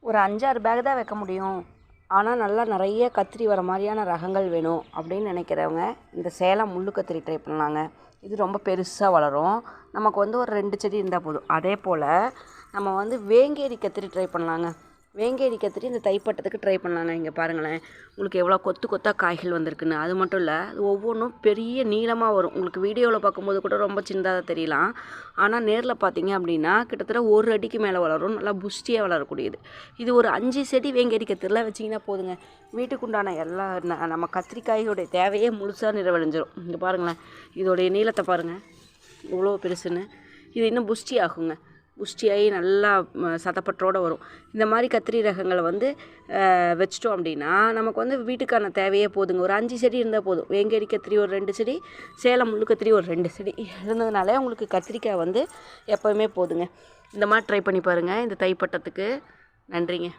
ஒரு 5-6 பேக் தான் வைக்க முடியும், ஆனால் நல்லா நிறைய கத்திரி வர மாதிரியான ரகங்கள் வேணும் அப்படின்னு நினைக்கிறவங்க இந்த சேலம் முள்ளு கத்திரி ட்ரை பண்ணலாங்க. இது ரொம்ப பெருசாக வளரும். நமக்கு வந்து ஒரு 2 செடி இருந்தால் போதும். அதே போல் நம்ம வந்து வேங்கேரி கத்திரி ட்ரை பண்ணலாங்க. வேங்கேரி கத்திரி இந்த தைப்பட்டத்துக்கு ட்ரை பண்ணலாங்க. இங்கே பாருங்களேன், உங்களுக்கு எவ்வளோ கொத்து கொத்தாக காய்கள் வந்திருக்குன்னு. அது மட்டும் இல்லை, அது ஒவ்வொன்றும் பெரிய நீளமாக வரும். உங்களுக்கு வீடியோவில் பார்க்கும்போது கூட ரொம்ப சின்னதாக தெரியலாம், ஆனால் நேரில் பார்த்தீங்க அப்படின்னா கிட்டத்தட்ட 1 அடிக்கு மேலே வளரும். நல்லா புஷ்டியாக வளரக்கூடியது. இது ஒரு 5 செடி வேங்கேரி கத்திரிலாம் வச்சிங்கன்னா போதுங்க, வீட்டுக்குண்டான எல்லா நம்ம கத்திரிக்காயோடைய தேவையே முழுசாக நிறைவடைஞ்சிடும். இங்கே பாருங்களேன், இதோடைய நீளத்தை பாருங்கள் இவ்வளோ பெருசுன்னு. இது இன்னும் புஷ்டி ஆகுங்க. புஷ்டியாகி நல்லா சதப்பற்றோடு வரும். இந்த மாதிரி கத்திரி ரகங்களை வந்து வச்சிட்டோம் அப்படின்னா நமக்கு வந்து வீட்டுக்கான தேவையே போதுங்க. ஒரு 5 செடி இருந்தால் போதும். வேங்கேரி கத்திரி ஒரு 2 செடி, சேலம் முள்ளு கத்திரி ஒரு 2 செடி இருந்ததுனாலே உங்களுக்கு கத்திரிக்காய் வந்து எப்போவுமே போதுங்க. இந்த மாதிரி ட்ரை பண்ணி பாருங்கள் இந்த தைப்பட்டத்துக்கு. நன்றிங்க.